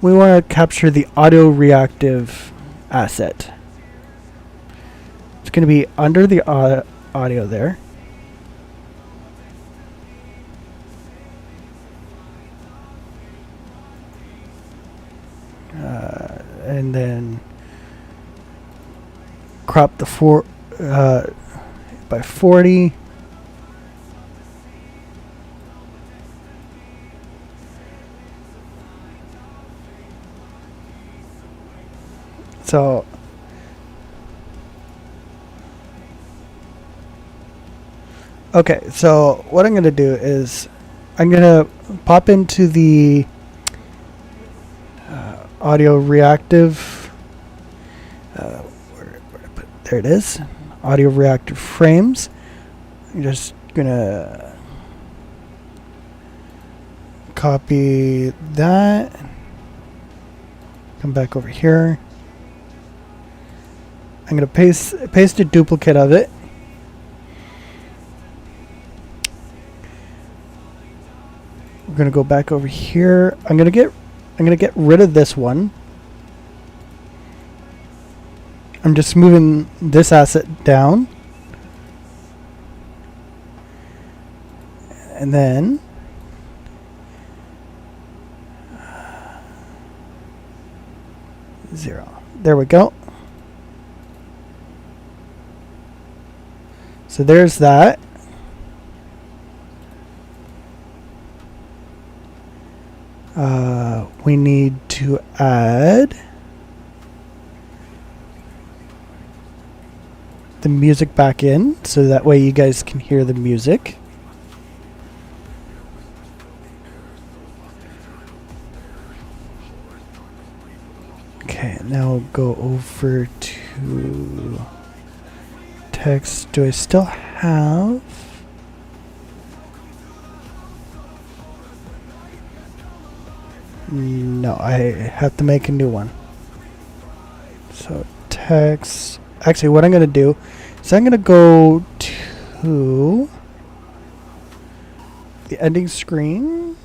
to capture the audio reactive asset. It's going to be under the audio there. And then crop the by 40. So okay, so what I'm going to do is I'm going to pop into the audio reactive, there it is, audio reactive frames. I'm just gonna copy that, come back over here. I'm gonna paste a duplicate of it. We're gonna go back over here. I'm gonna get rid of this one. I'm just moving this asset down. And then 0. There we go. So there's that. We need to add the music back in, so that way you guys can hear the music. Okay, now we'll go over to text. Do I still have? No, I have to make a new one. So text. Actually, what I'm going to do is I'm going to go to the ending screen.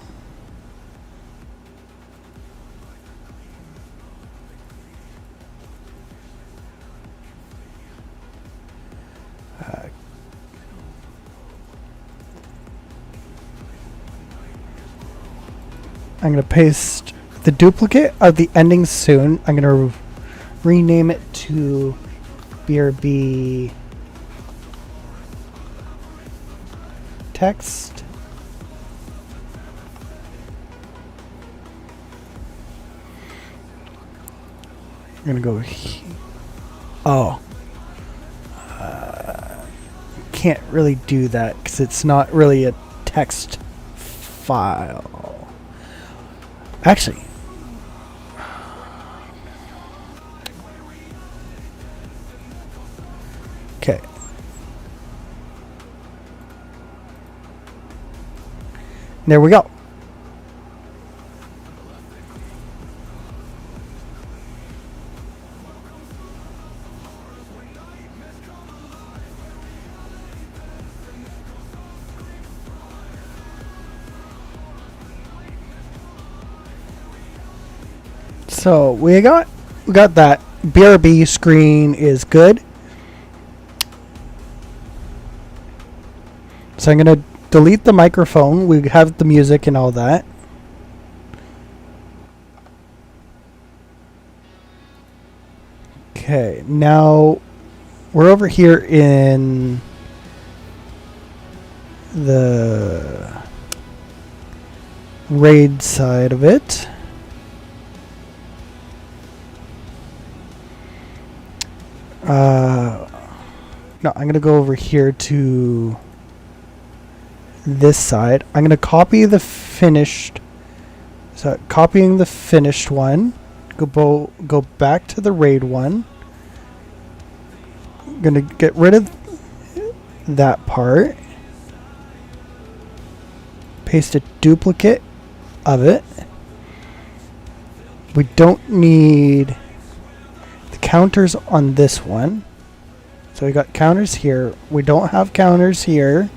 I'm going to paste the duplicate of the ending soon. I'm going to rename it to BRB text. I'm going to go here. Oh. Can't really do that because it's not really a text file. Actually, okay. There we go. So we got that. BRB screen is good. So I'm gonna delete the microphone. We have the music and all that. Okay, now we're over here in the raid side of it. No, I'm going to go over here to this side. I'm going to copy the finished. So copying the finished one. Go back to the raid one. I'm going to get rid of that part. Paste a duplicate of it. We don't need counters on this one. So we got counters here. We don't have counters here.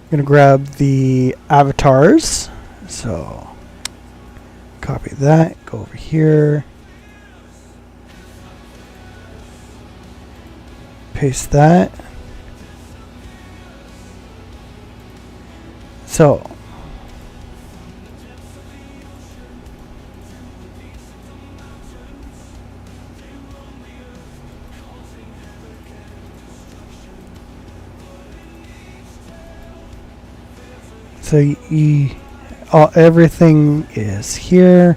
I'm gonna grab the avatars. So copy that, go over here. Paste that. So everything is here.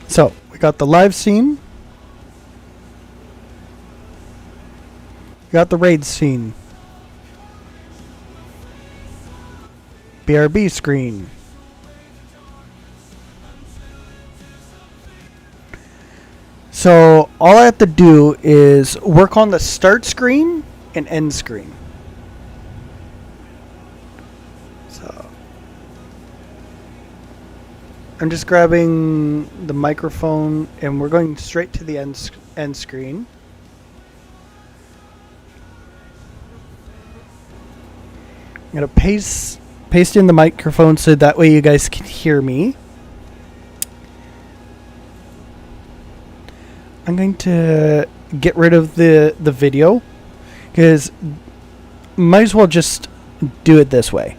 So we got the live scene. We got the raid scene. BRB screen. So all I have to do is work on the start screen and end screen. So I'm just grabbing the microphone and we're going straight to the end screen. going to paste in the microphone so that way you guys can hear me. I'm going to get rid of the video because might as well just do it this way.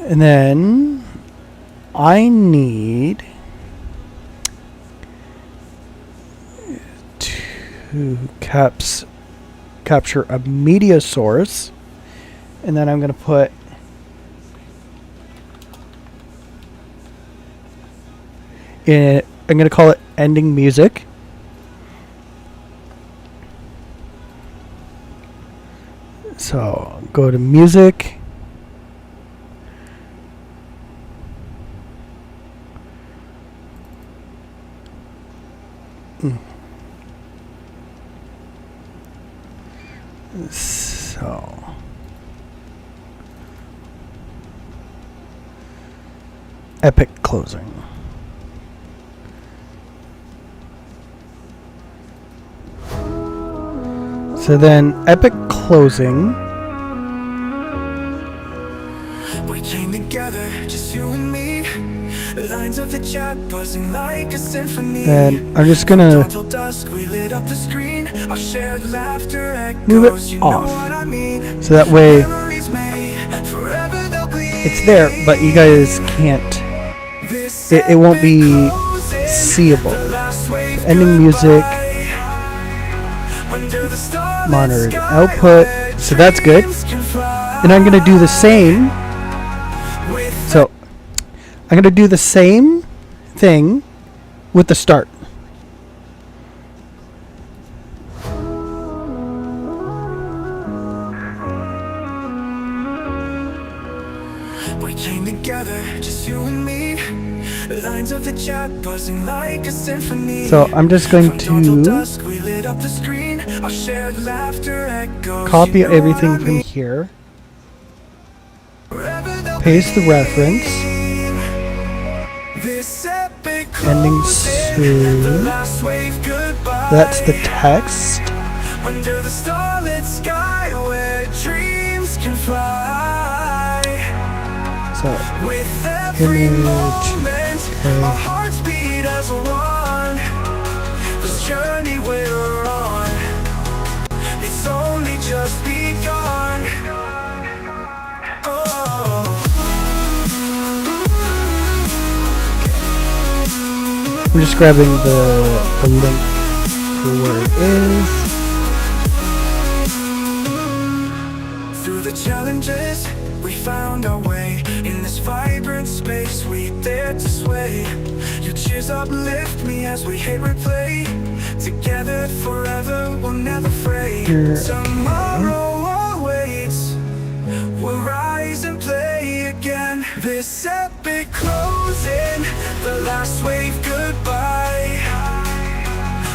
And then I need to capture a media source, and then I'm going to put I'm going to call it ending music. So go to music. So epic closing. So then epic closing. We came together, just you and me. The lines of the chat buzzing like a symphony. And I'm just gonna Until dusk, we lit up the screen. Our shared laughter echoes. move it You know off what I mean. so that way Memories made, forever they'll be. it's there, but you guys can't. It won't be seeable. Ending music, monitored output. So that's good. And I'm gonna do the same. So I'm gonna do the same thing with the start. We came together, just you and me. The lines of the chat buzzing like a symphony. So I'm just going to Dusk, we lit up the screen. Our shared laughter echoes. copy You know everything what I from mean. here, Forever they'll paste the be. reference, This epic ending closing, the soon. last wave goodbye. That's the text. Under the starlit sky where dreams can fly. So With every image, moment, okay. our hearts beat as one. This journey we're on, it's only just begun. Oh. I'm just grabbing the link for where it is. Through the challenges, we found our way. In this vibrant space, we dared to sway. Your cheers uplift me as we hit replay. Together forever, we'll never fray. Here. Tomorrow awaits. We'll rise and play again. This epic closing, the last wave goodbye.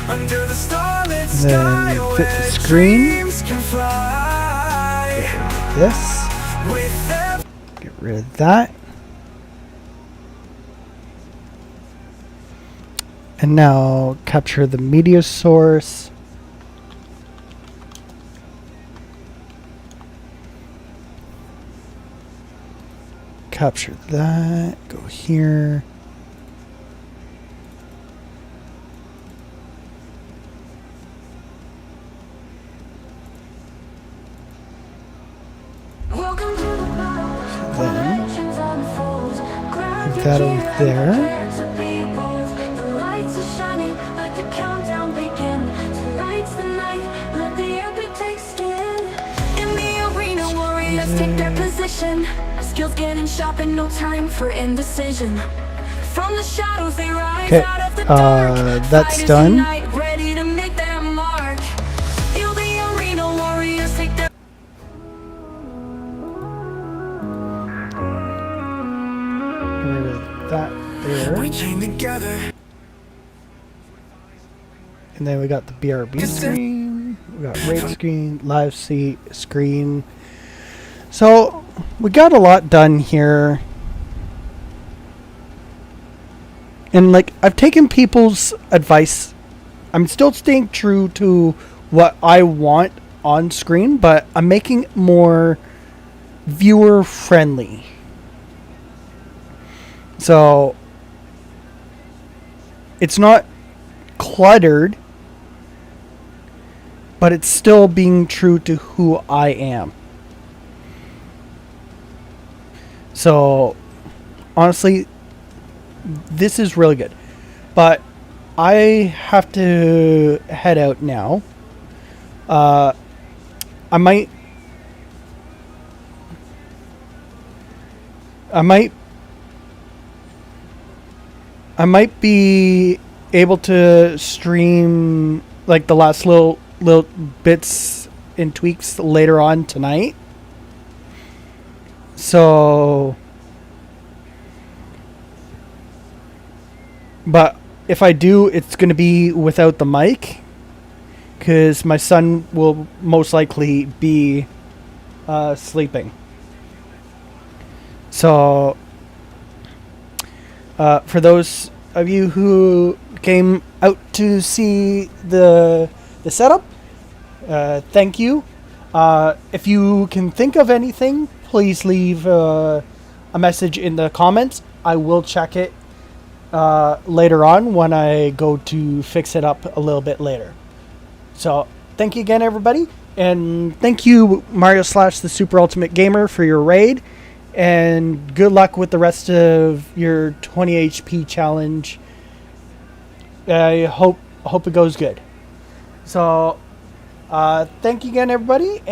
Under the starlit sky Then fit the where screen. dreams can fly. This. With them. Get rid of that. And now capture the media source. Capture that. Go here. Welcome to the battle. Then Legends unfold. Grab move that your over gear, there. prepare to be bold. The lights are shining, let the countdown begin. Tonight's the night, let the epic take skin. In the arena, warriors take their position. Skills getting sharpened, no time for indecision. From the shadows they rise Okay, out of the dark. that's Fighters done. unite, ready to make their mark. Feel the arena, warriors take their Get rid of that there. We came together. And then we got the BRB screen. We got rate screen, live seat screen. So we got a lot done here. And like I've taken people's advice. I'm still staying true to what I want on screen, but I'm making it more viewer friendly. So it's not cluttered, but it's still being true to who I am. So honestly, this is really good. But I have to head out now. I might be able to stream like the last little bits and tweaks later on tonight. So, but if I do, it's going to be without the mic, because my son will most likely be sleeping. So, for those of you who came out to see the setup, thank you. If you can think of anything, please leave a message in the comments. I will check it later on when I go to fix it up a little bit later. So thank you again, everybody, and thank you, Mario / the Super Ultimate Gamer, for your raid, and good luck with the rest of your 20 HP challenge. I hope it goes good. So thank you again, everybody.